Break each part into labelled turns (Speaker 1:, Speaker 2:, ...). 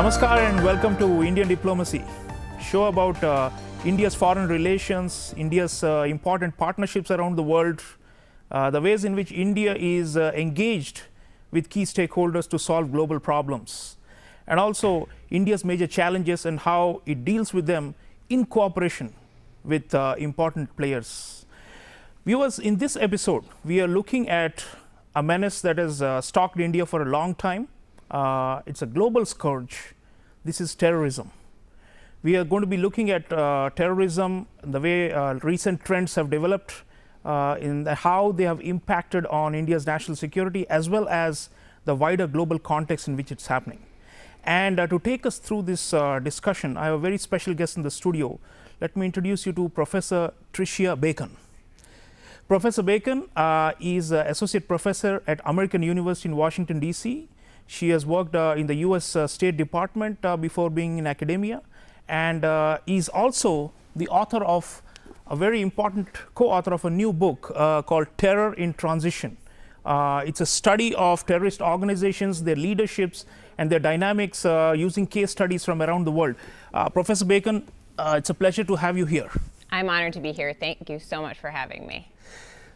Speaker 1: Namaskar and welcome to Indian Diplomacy, show about India's foreign relations, India's important partnerships around the world, the ways in which India is engaged with key stakeholders to solve global problems, and also India's major challenges and how it deals with them in cooperation with important players. Viewers, in this episode, we are looking at a menace that has stalked India for a long time. It's a global scourge. This is terrorism. We are going to be looking at terrorism, the way recent trends have developed, in how they have impacted on India's national security, as well as the wider global context in which it's happening. And to take us through this discussion, I have a very special guest in the studio. Let me introduce you to Professor Tricia Bacon. Professor Bacon is Associate Professor at American University in Washington, D.C. She has worked in the US State Department before being in academia, and is also the author of a very important co-author of a new book called Terror in Transition. It's a study of terrorist organizations, their leaderships, and their dynamics using case studies from around the world. Professor Bacon, it's a pleasure to have you here.
Speaker 2: I'm honored to be here. Thank you so much for having me.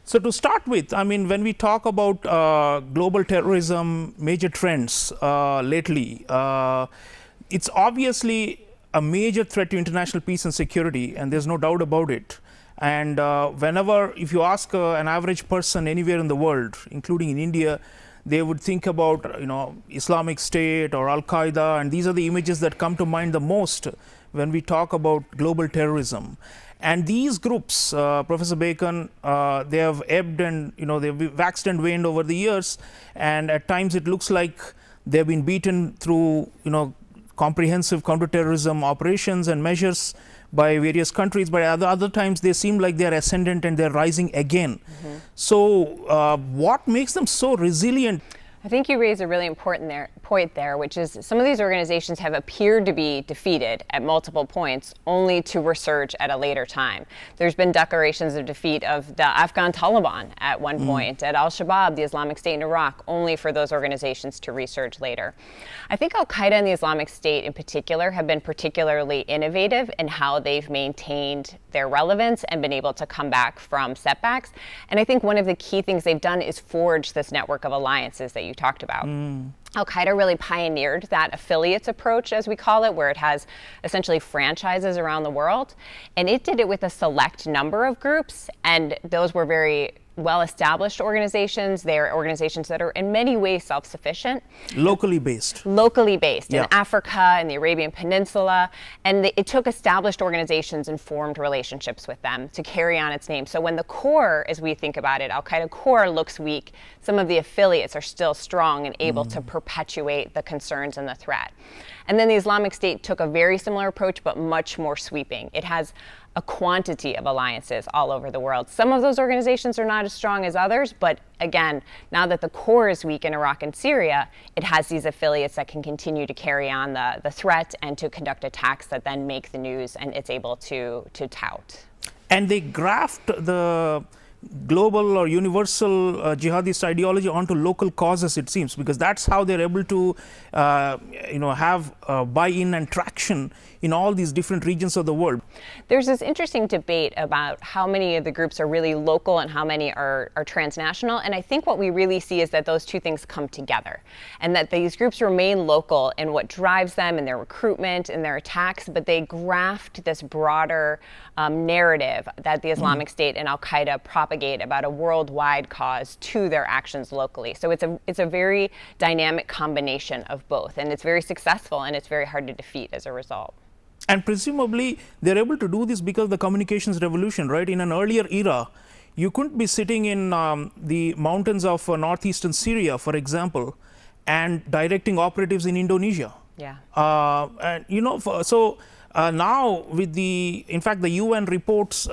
Speaker 1: So to start with, I mean, when we talk about global terrorism, major trends lately, it's obviously a major threat to international peace and security, and there's no doubt about it. And whenever, if you ask an average person anywhere in the world, including in India, they would think about, Islamic State or Al-Qaeda, and these are the images that come to mind the most when we talk about global terrorism. And these groups, Professor Bacon, they have ebbed and they've waxed and waned over the years, and at times it looks like they've been beaten through comprehensive counterterrorism operations and measures by various countries, but at other times they seem like they're ascendant and they're rising again. Mm-hmm. So what makes them so resilient?
Speaker 2: I think you raise a really important point there, which is some of these organizations have appeared to be defeated at multiple points, only to resurge at a later time. There's been declarations of defeat of the Afghan Taliban at one point, at Al-Shabaab, the Islamic State in Iraq, only for those organizations to resurge later. I think Al-Qaeda and the Islamic State in particular have been particularly innovative in how they've maintained their relevance and been able to come back from setbacks. And I think one of the key things they've done is forge this network of alliances that you talked about. Al-Qaeda really pioneered that affiliates approach, as we call it, where it has essentially franchises around the world. And it did it with a select number of groups, and those were very well-established organizations. They are organizations that are in many ways self-sufficient.
Speaker 1: Locally based.
Speaker 2: Locally based in Africa, in the Arabian Peninsula. And it took established organizations and formed relationships with them to carry on its name. So when the core, as we think about it, Al-Qaeda core looks weak, some of the affiliates are still strong and able to perpetuate the concerns and the threat. And then the Islamic State took a very similar approach, but much more sweeping. It has a quantity of alliances all over the world. Some of those organizations are not as strong as others, but again, now that the core is weak in Iraq and Syria, it has these affiliates that can continue to carry on the threat and to conduct attacks that then make the news, and it's able to tout.
Speaker 1: And they graft the global or universal jihadist ideology onto local causes, it seems, because that's how they're able to have buy-in and traction in all these different regions of the world.
Speaker 2: There's this interesting debate about how many of the groups are really local and how many are transnational, and I think what we really see is that those two things come together, and that these groups remain local in what drives them in their recruitment and their attacks, but they graft this broader narrative that the Islamic State and Al-Qaeda propagate about a worldwide cause to their actions locally. So it's a very dynamic combination of both, and it's very successful, and it's very hard to defeat as a result.
Speaker 1: And presumably they're able to do this because of the communications revolution, right? In an earlier era, you couldn't be sitting in the mountains of northeastern Syria, for example, and directing operatives in Indonesia.
Speaker 2: Yeah.
Speaker 1: Now with in fact, the UN reports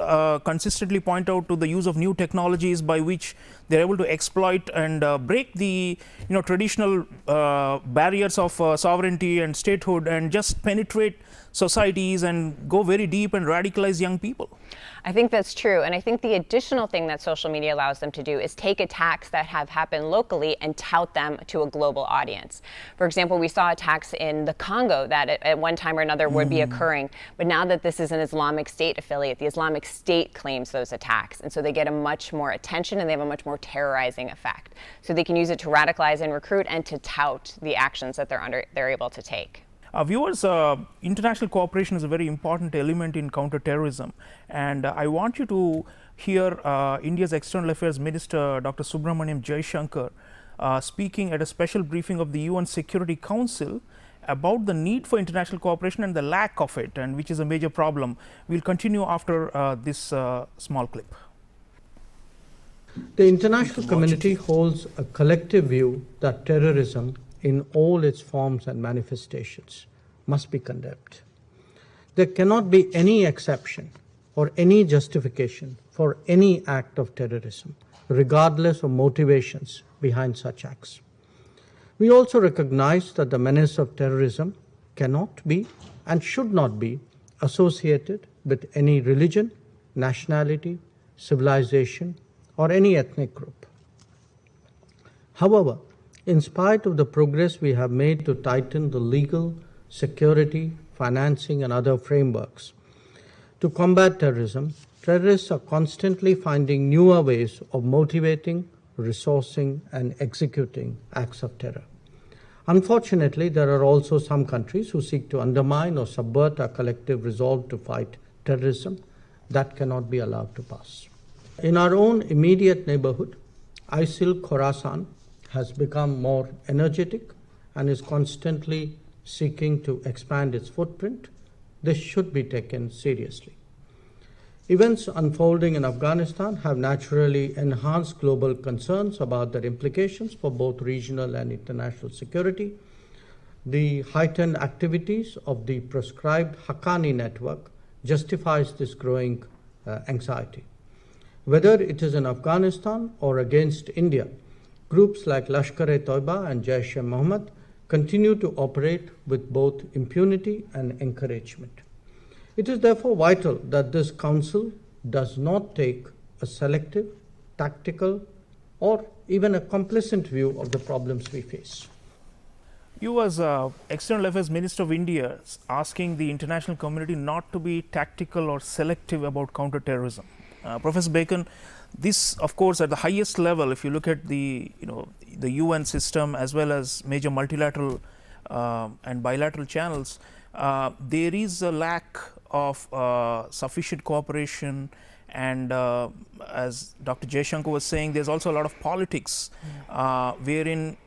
Speaker 1: consistently point out to the use of new technologies by which they're able to exploit and break the traditional barriers of sovereignty and statehood and just penetrate societies and go very deep and radicalize young people.
Speaker 2: I think that's true. And I think the additional thing that social media allows them to do is take attacks that have happened locally and tout them to a global audience. For example, we saw attacks in the Congo that at one time or another would be occurring. But now that this is an Islamic State affiliate, the Islamic State claims those attacks. And so they get a much more attention and they have a much more terrorizing effect. So they can use it to radicalize and recruit and to tout the actions that they're able to take.
Speaker 1: Viewers, international cooperation is a very important element in counterterrorism, and I want you to hear India's External Affairs Minister Dr. Subramaniam Jaishankar speaking at a special briefing of the UN Security Council about the need for international cooperation and the lack of it, and which is a major problem. We'll continue after this small clip.
Speaker 3: The international community holds a collective view that terrorism in all its forms and manifestations must be condemned. There cannot be any exception or any justification for any act of terrorism, regardless of motivations behind such acts. We also recognize that the menace of terrorism cannot be and should not be associated with any religion, nationality, civilization, or any ethnic group. However, in spite of the progress we have made to tighten the legal, security, financing, and other frameworks to combat terrorism, terrorists are constantly finding newer ways of motivating, resourcing, and executing acts of terror. Unfortunately, there are also some countries who seek to undermine or subvert our collective resolve to fight terrorism. That cannot be allowed to pass. In our own immediate neighborhood, ISIL Khorasan has become more energetic and is constantly seeking to expand its footprint. This should be taken seriously. Events unfolding in Afghanistan have naturally enhanced global concerns about their implications for both regional and international security. The heightened activities of the proscribed Haqqani network justifies this growing anxiety. Whether it is in Afghanistan or against India, groups like Lashkar-e-Toiba and Jaish-e-Mohammed continue to operate with both impunity and encouragement. It is therefore vital that this Council does not take a selective, tactical, or even a complacent view of the problems we face.
Speaker 1: You as External Affairs Minister of India asking the international community not to be tactical or selective about counterterrorism. Professor Bacon, this, of course, at the highest level, if you look at the UN system as well as major multilateral and bilateral channels, there is a lack of sufficient cooperation, and as Dr. Jaishankar was saying, there's also a lot of politics wherein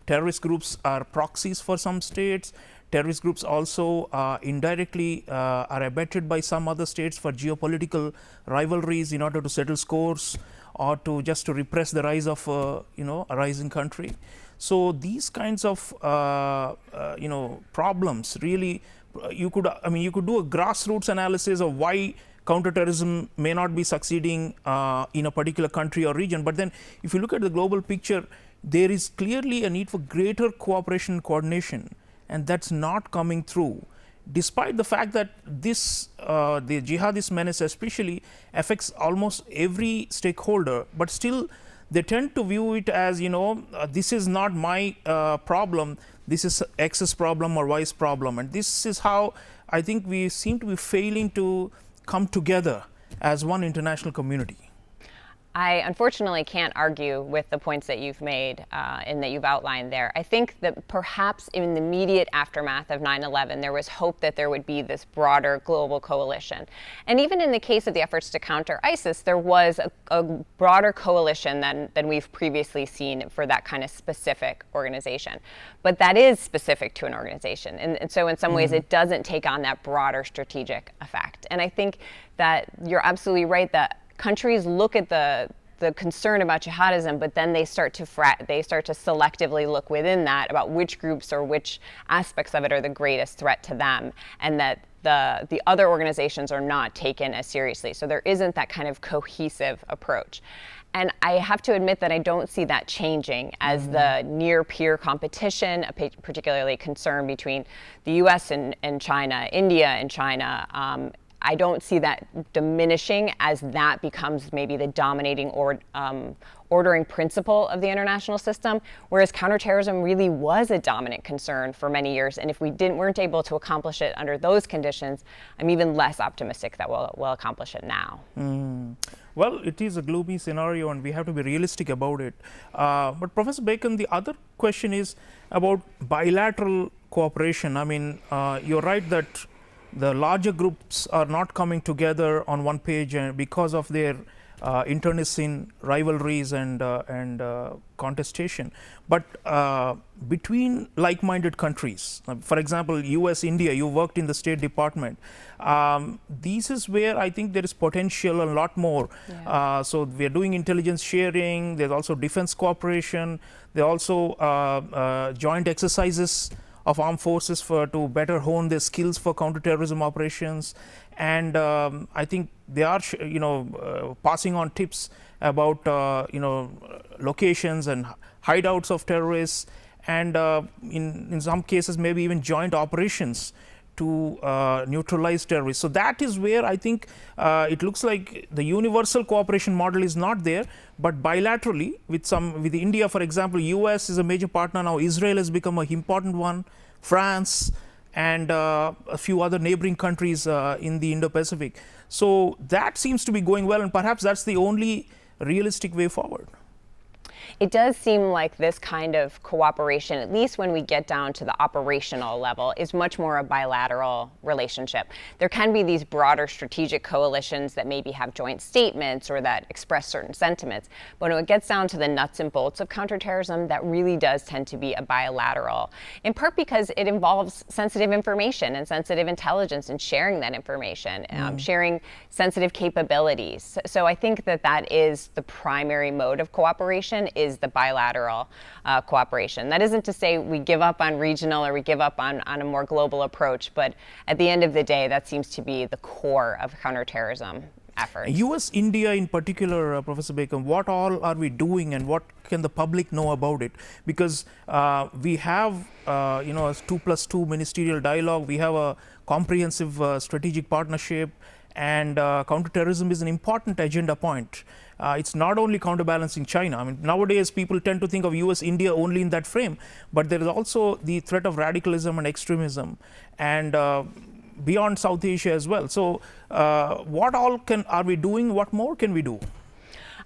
Speaker 1: terrorist groups are proxies for some states. Terrorist groups also indirectly are abetted by some other states for geopolitical rivalries in order to settle scores or to just to repress the rise of a rising country. So these kinds of problems really, you could do a grassroots analysis of why counterterrorism may not be succeeding in a particular country or region. But then if you look at the global picture, there is clearly a need for greater cooperation and coordination, and that's not coming through, despite the fact that this the jihadist menace especially affects almost every stakeholder, but still they tend to view it as, this is not my problem, this is X's problem or Y's problem. And this is how I think we seem to be failing to come together as one international community.
Speaker 2: I unfortunately can't argue with the points that you've made and that you've outlined there. I think that perhaps in the immediate aftermath of 9/11, there was hope that there would be this broader global coalition. And even in the case of the efforts to counter ISIS, there was a broader coalition than we've previously seen for that kind of specific organization. But that is specific to an organization. And so in some ways, it doesn't take on that broader strategic effect. And I think that you're absolutely right that countries look at the concern about jihadism, but then they start to selectively look within that about which groups or which aspects of it are the greatest threat to them, and that the other organizations are not taken as seriously. So there isn't that kind of cohesive approach. And I have to admit that I don't see that changing as the near peer competition, particularly concern between the US and China, India and China, I don't see that diminishing as that becomes maybe the dominating ordering principle of the international system, whereas counterterrorism really was a dominant concern for many years. And if we weren't able to accomplish it under those conditions, I'm even less optimistic that we'll accomplish it now.
Speaker 1: Well, it is a gloomy scenario and we have to be realistic about it. But Professor Bacon, the other question is about bilateral cooperation. I mean, you're right that the larger groups are not coming together on one page because of their internecine rivalries and contestation. But between like-minded countries, for example, US, India, you worked in the State Department. This is where I think there is potential a lot more. Yeah. So we are doing intelligence sharing. There's also defense cooperation. There are also joint exercises of armed forces to better hone their skills for counterterrorism operations, and I think they are, passing on tips about, locations and hideouts of terrorists, and in some cases maybe even joint operations to neutralize terrorists. So that is where I think it looks like the universal cooperation model is not there, but bilaterally with India, for example, US is a major partner now. Israel has become an important one, France, and a few other neighboring countries in the Indo-Pacific. So that seems to be going well, and perhaps that's the only realistic way forward.
Speaker 2: It does seem like this kind of cooperation, at least when we get down to the operational level, is much more a bilateral relationship. There can be these broader strategic coalitions that maybe have joint statements or that express certain sentiments. But when it gets down to the nuts and bolts of counterterrorism, that really does tend to be a bilateral, in part because it involves sensitive information and sensitive intelligence and sharing that information, sharing sensitive capabilities. So I think that is the primary mode of cooperation, is the bilateral cooperation. That isn't to say we give up on regional or we give up on a more global approach, but at the end of the day, that seems to be the core of counterterrorism efforts.
Speaker 1: US, India in particular, Professor Bacon, what all are we doing and what can the public know about it? Because we have, a 2+2 ministerial dialogue, we have a comprehensive strategic partnership, and counterterrorism is an important agenda point. It's not only counterbalancing China. I mean, nowadays people tend to think of US, India only in that frame, but there is also the threat of radicalism and extremism, and beyond South Asia as well. So what all are we doing? What more can we do?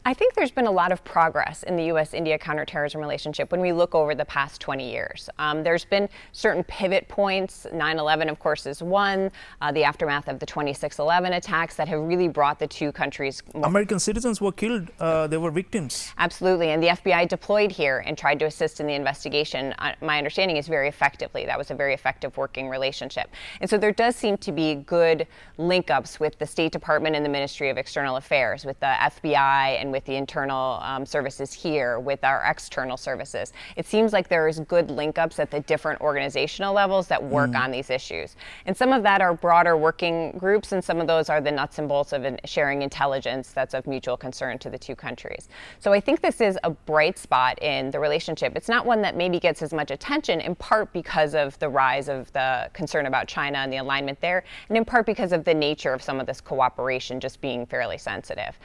Speaker 2: I think there's been a lot of progress in the US-India counterterrorism relationship when we look over the past 20 years. There's been certain pivot points. 9/11, of course, is one. The aftermath of the 26/11 attacks that have really brought the two countries.
Speaker 1: American citizens were killed. They were victims.
Speaker 2: Absolutely. And the FBI deployed here and tried to assist in the investigation. My understanding is very effectively. That was a very effective working relationship. And so there does seem to be good link-ups with the State Department and the Ministry of External Affairs, with the FBI and with the internal services here, with our external services. It seems like there is good link-ups at the different organizational levels that work on these issues. And some of that are broader working groups, and some of those are the nuts and bolts of sharing intelligence that's of mutual concern to the two countries. So I think this is a bright spot in the relationship. It's not one that maybe gets as much attention, in part because of the rise of the concern about China and the alignment there, and in part because of the nature of some of this cooperation just being fairly sensitive.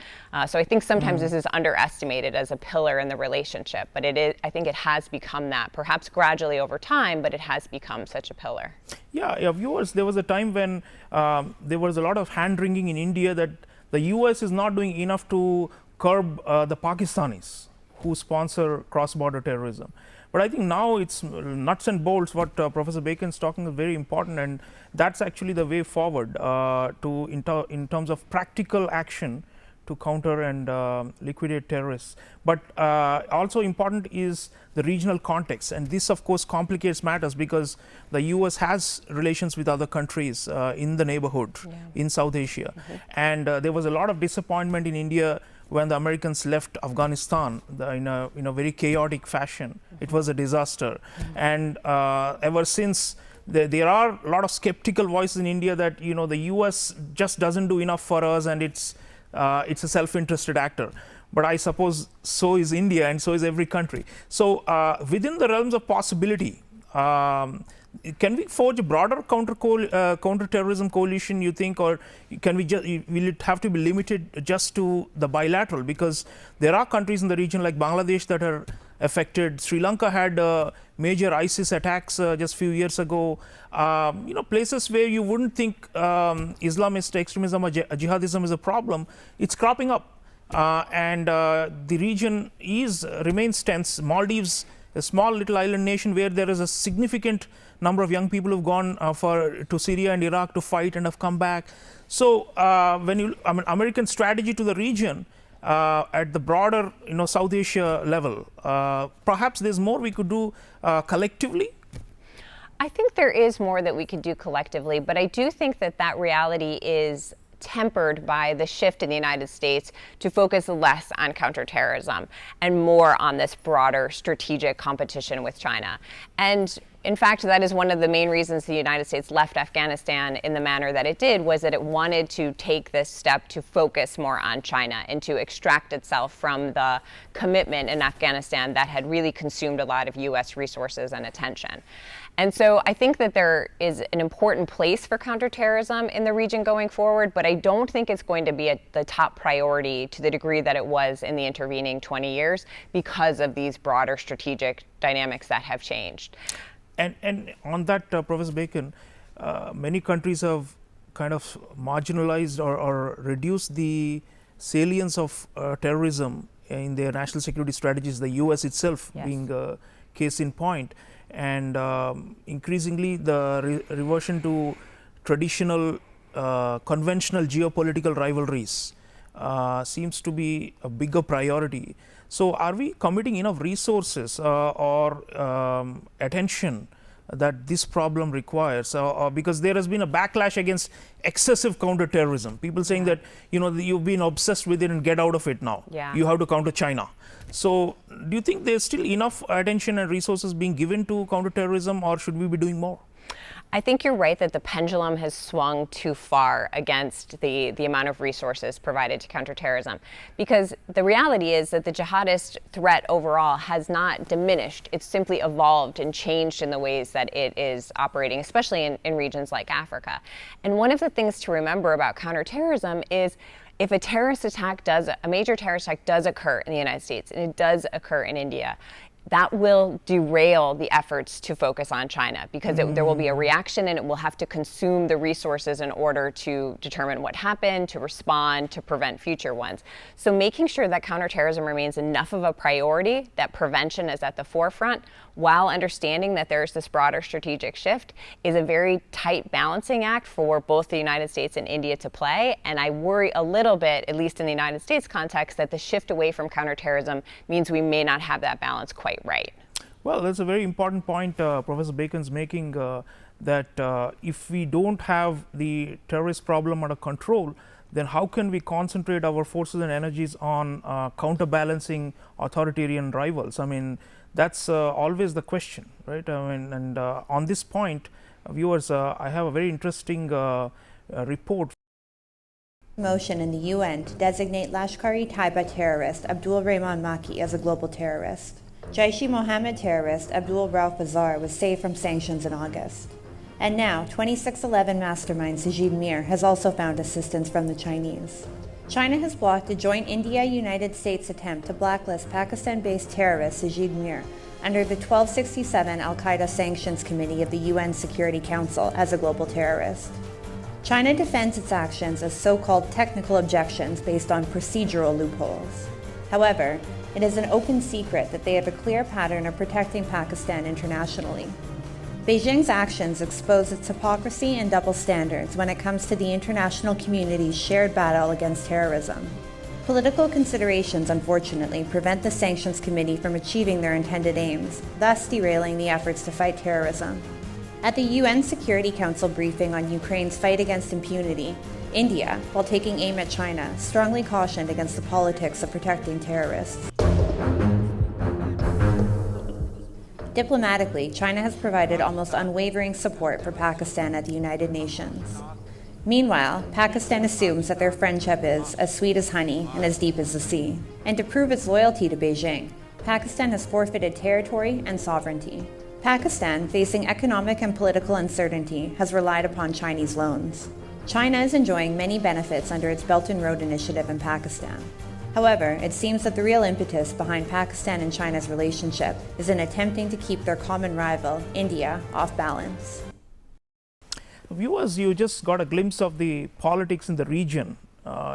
Speaker 2: So I think sometimes this is underestimated as a pillar in the relationship, but I think it has become that, perhaps gradually over time, but it has become such a pillar.
Speaker 1: Yeah, viewers, there was a time when there was a lot of hand-wringing in India that the US is not doing enough to curb the Pakistanis who sponsor cross-border terrorism. But I think now it's nuts and bolts. What Professor Bacon is talking is very important, and that's actually the way forward in terms of practical action to counter and liquidate terrorists. But also important is the regional context, and this of course complicates matters because the US has relations with other countries in the neighborhood, in South Asia. And there was a lot of disappointment in India when the Americans left Afghanistan in a very chaotic fashion. It was a disaster. And ever since, there are a lot of skeptical voices in India that the US just doesn't do enough for us, and it's a self-interested actor. But I suppose so is India, and so is every country. So within the realms of possibility, can we forge a broader counter-terrorism coalition, you think, or can we will it have to be limited just to the bilateral? Because there are countries in the region like Bangladesh that are affected. Sri Lanka had major ISIS attacks just a few years ago. Places where you wouldn't think Islamist extremism or jihadism is a problem, it's cropping up. And the region remains tense. Maldives, a small little island nation where there is a significant number of young people who've gone to Syria and Iraq to fight and have come back. So American strategy to the region at the broader South Asia level, perhaps there's more we could do collectively.
Speaker 2: I think there is more that we could do collectively, but I do think that reality is tempered by the shift in the United States to focus less on counterterrorism and more on this broader strategic competition with China. And in fact, that is one of the main reasons the United States left Afghanistan in the manner that it did, was that it wanted to take this step to focus more on China and to extract itself from the commitment in Afghanistan that had really consumed a lot of US resources and attention. And so I think that there is an important place for counterterrorism in the region going forward, but I don't think it's going to be the top priority to the degree that it was in the intervening 20 years because of these broader strategic dynamics that have changed.
Speaker 1: And on that, Professor Bacon, many countries have kind of marginalized or reduced the salience of terrorism in their national security strategies, the US itself being a case in point. And increasingly the reversion to traditional conventional geopolitical rivalries seems to be a bigger priority. So are we committing enough resources or attention that this problem requires? Because there has been a backlash against excessive counterterrorism. People saying that you've been obsessed with it and get out of it now. You have to counter China. So do you think there's still enough attention and resources being given to counterterrorism, or should we be doing more?
Speaker 2: I think you're right that the pendulum has swung too far against the amount of resources provided to counterterrorism, because the reality is that the jihadist threat overall has not diminished. It's simply evolved and changed in the ways that it is operating, especially in regions like Africa. And one of the things to remember about counterterrorism is if a major terrorist attack does occur in the United States, and it does occur in India, that will derail the efforts to focus on China, because there will be a reaction and it will have to consume the resources in order to determine what happened, to respond, to prevent future ones. So making sure that counterterrorism remains enough of a priority, that prevention is at the forefront, while understanding that there's this broader strategic shift, is a very tight balancing act for both the United States and India to play. And I worry a little bit, at least in the United States context, that the shift away from counterterrorism means we may not have that balance quite right.
Speaker 1: Well, that's a very important point Professor Bacon's making, that if we don't have the terrorist problem under control, then how can we concentrate our forces and energies on counterbalancing authoritarian rivals? I mean, that's always the question, right? I mean, and on this point, viewers, I have a very interesting report.
Speaker 4: Motion in the UN to designate Lashkar-e-Taiba terrorist Abdul Rehman Maki as a global terrorist. Jaish-e-Mohammed terrorist Abdul Rauf Bazar was saved from sanctions in August. And now, 2611 mastermind Sajid Mir has also found assistance from the Chinese. China has blocked a joint India-United States attempt to blacklist Pakistan-based terrorist Sajid Mir under the 1267 Al-Qaeda Sanctions Committee of the UN Security Council as a global terrorist. China defends its actions as so-called technical objections based on procedural loopholes. However, it is an open secret that they have a clear pattern of protecting Pakistan internationally. Beijing's actions expose its hypocrisy and double standards when it comes to the international community's shared battle against terrorism. Political considerations, unfortunately, prevent the Sanctions Committee from achieving their intended aims, thus derailing the efforts to fight terrorism. At the UN Security Council briefing on Ukraine's fight against impunity, India, while taking aim at China, strongly cautioned against the politics of protecting terrorists. Diplomatically, China has provided almost unwavering support for Pakistan at the United Nations. Meanwhile, Pakistan assumes that their friendship is as sweet as honey and as deep as the sea. And to prove its loyalty to Beijing, Pakistan has forfeited territory and sovereignty. Pakistan, facing economic and political uncertainty, has relied upon Chinese loans. China is enjoying many benefits under its Belt and Road Initiative in Pakistan. However, it seems that the real impetus behind Pakistan and China's relationship is in attempting to keep their common rival, India, off balance.
Speaker 1: Viewers, you just got a glimpse of the politics in the region.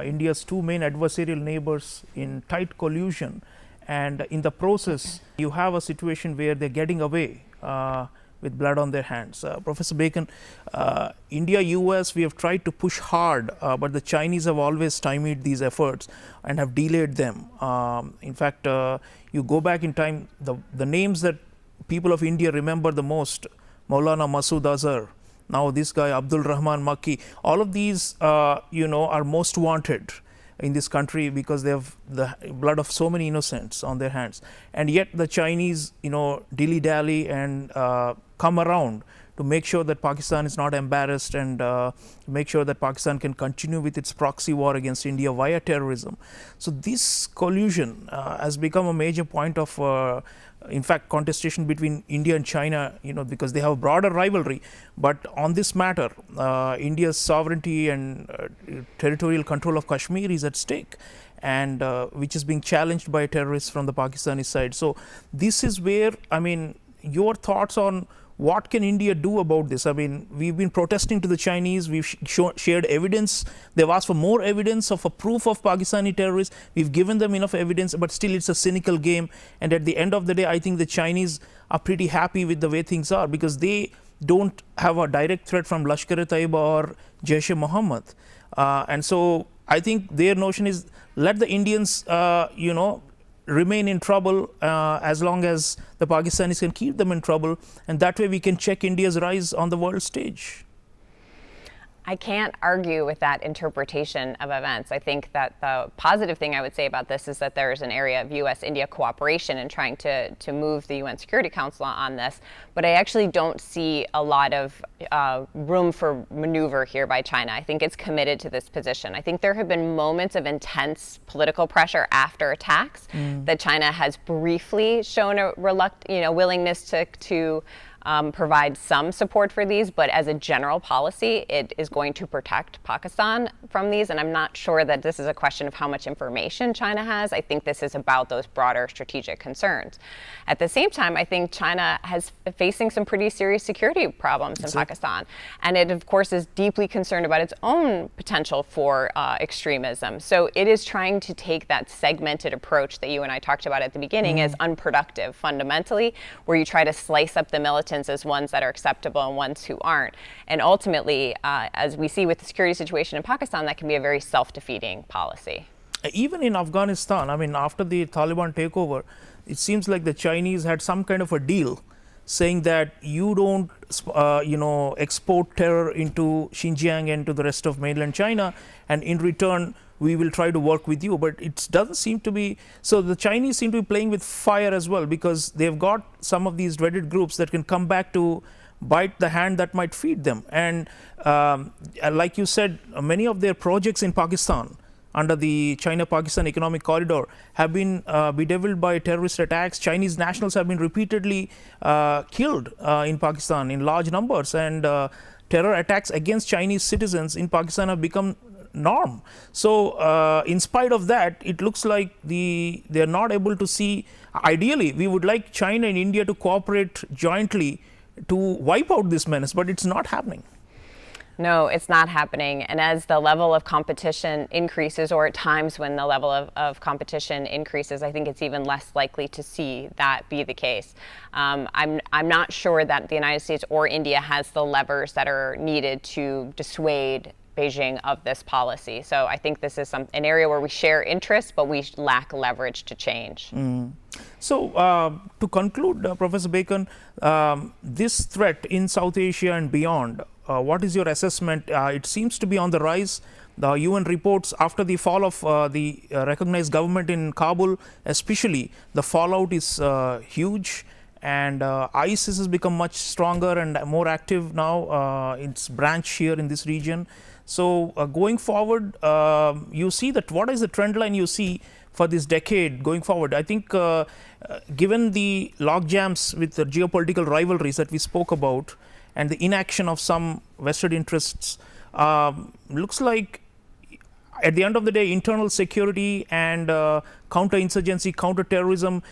Speaker 1: India's two main adversarial neighbors in tight collusion, and in the process, you have a situation where they're getting away with blood on their hands. Professor Bacon, India, US, we have tried to push hard, but the Chinese have always stymied these efforts and have delayed them. In fact, you go back in time, the names that people of India remember the most, Maulana Masood Azhar, now this guy Abdul Rahman Makki, all of these are most wanted in this country because they have the blood of so many innocents on their hands, and yet the Chinese dilly-dally and come around to make sure that Pakistan is not embarrassed and make sure that Pakistan can continue with its proxy war against India via terrorism. So this collusion has become a major point of in fact contestation between India and China, because they have a broader rivalry, but on this matter India's sovereignty and territorial control of Kashmir is at stake, and which is being challenged by terrorists from the Pakistani side. So this is where, your thoughts on what can India do about this? We've been protesting to the Chinese, we've shared evidence, they've asked for more evidence of a proof of Pakistani terrorists, we've given them enough evidence, but still it's a cynical game, and at the end of the day, I think the Chinese are pretty happy with the way things are because they don't have a direct threat from Lashkar-e-Taiba or Jaish-e-Mohammed. And so I think their notion is let the Indians, remain in trouble as long as the Pakistanis can keep them in trouble, and that way we can check India's rise on the world stage.
Speaker 2: I can't argue with that interpretation of events. I think that the positive thing I would say about this is that there is an area of US-India cooperation in trying to move the UN Security Council on this, but I actually don't see a lot of room for maneuver here by China. I think it's committed to this position. I think there have been moments of intense political pressure after attacks that China has briefly shown a willingness to provide some support for these, but as a general policy, it is going to protect Pakistan from these. And I'm not sure that this is a question of how much information China has. I think this is about those broader strategic concerns. At the same time, I think China has facing some pretty serious security problems in Pakistan. And it, of course, is deeply concerned about its own potential for extremism. So it is trying to take that segmented approach that you and I talked about at the beginning as unproductive, fundamentally, where you try to slice up the militants as ones that are acceptable and ones who aren't. And ultimately, as we see with the security situation in Pakistan, that can be a very self-defeating policy.
Speaker 1: Even in Afghanistan, after the Taliban takeover, it seems like the Chinese had some kind of a deal saying that you don't, export terror into Xinjiang and to the rest of mainland China, and in return, we will try to work with you. But it doesn't seem to be, so the Chinese seem to be playing with fire as well, because they've got some of these dreaded groups that can come back to bite the hand that might feed them. And like you said, many of their projects in Pakistan under the China-Pakistan Economic Corridor have been bedeviled by terrorist attacks. Chinese nationals have been repeatedly killed in Pakistan in large numbers, and terror attacks against Chinese citizens in Pakistan have become norm. So in spite of that, it looks like they're not able to see. Ideally, we would like China and India to cooperate jointly to wipe out this menace, but it's not happening.
Speaker 2: No, it's not happening. And as the level of competition increases, or at times when the level of competition increases, I think it's even less likely to see that be the case. I'm not sure that the United States or India has the levers that are needed to dissuade Beijing of this policy. So I think this is an area where we share interests, but we lack leverage to change.
Speaker 1: So to conclude, Professor Bacon, this threat in South Asia and beyond, what is your assessment? It seems to be on the rise. The UN reports after the fall of the recognized government in Kabul, especially, the fallout is huge. and ISIS has become much stronger and more active now. Its branch here in this region. So going forward, you see that what is the trend line you see for this decade going forward? I think given the logjams with the geopolitical rivalries that we spoke about and the inaction of some vested interests, looks like at the end of the day, internal security and counterinsurgency, counterterrorism,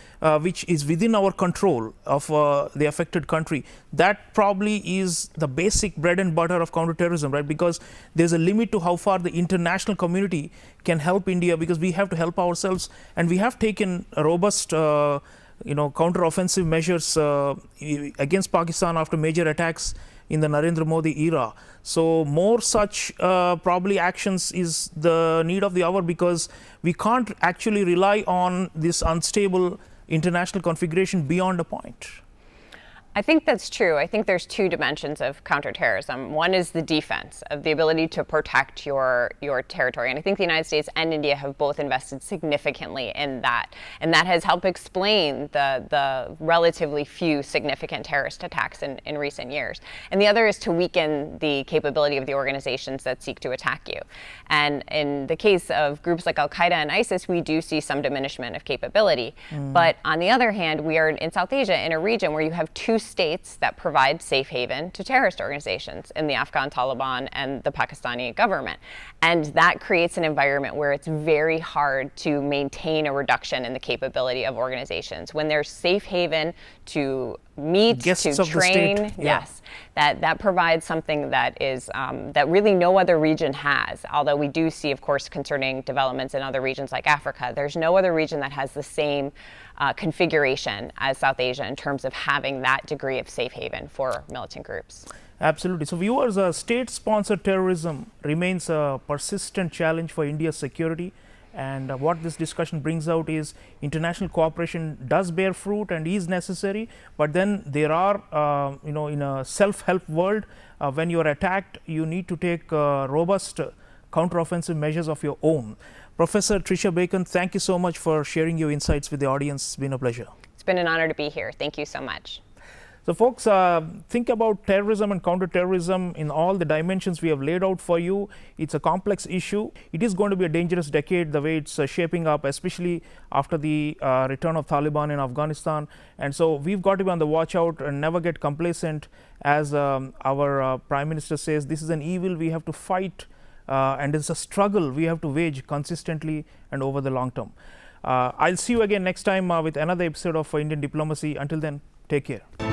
Speaker 1: which is within our control of the affected country, that probably is the basic bread and butter of counterterrorism, right? Because there's a limit to how far the international community can help India, because we have to help ourselves, and we have taken a robust counter-offensive measures against Pakistan after major attacks in the Narendra Modi era. So more such probably actions is the need of the hour, because we can't actually rely on this unstable international configuration beyond a point.
Speaker 2: I think that's true. I think there's two dimensions of counterterrorism. One is the defense, of the ability to protect your territory. And I think the United States and India have both invested significantly in that. And that has helped explain the relatively few significant terrorist attacks in recent years. And the other is to weaken the capability of the organizations that seek to attack you. And in the case of groups like Al-Qaeda and ISIS, we do see some diminishment of capability. But on the other hand, we are in South Asia, in a region where you have two states that provide safe haven to terrorist organizations, in the Afghan Taliban and the Pakistani government. And that creates an environment where it's very hard to maintain a reduction in the capability of organizations. When there's safe haven to meet,
Speaker 1: Guests
Speaker 2: to
Speaker 1: of the
Speaker 2: train,
Speaker 1: state. Yeah.
Speaker 2: yes, that provides something that is that really no other region has. Although we do see, of course, concerning developments in other regions like Africa, there's no other region that has the same configuration as South Asia in terms of having that degree of safe haven for militant groups.
Speaker 1: Absolutely. So viewers, state-sponsored terrorism remains a persistent challenge for India's security. And what this discussion brings out is international cooperation does bear fruit and is necessary, but then there are, in a self-help world, when you are attacked, you need to take robust counter-offensive measures of your own. Professor Tricia Bacon, thank you so much for sharing your insights with the audience. It's been a pleasure.
Speaker 2: It's been an honor to be here. Thank you so much.
Speaker 1: So folks, think about terrorism and counterterrorism in all the dimensions we have laid out for you. It's a complex issue. It is going to be a dangerous decade, the way it's shaping up, especially after the return of Taliban in Afghanistan. And so we've got to be on the watch out and never get complacent. As our Prime Minister says, this is an evil we have to fight, and it's a struggle we have to wage consistently and over the long term. I'll see you again next time with another episode of Indian Diplomacy. Until then, take care.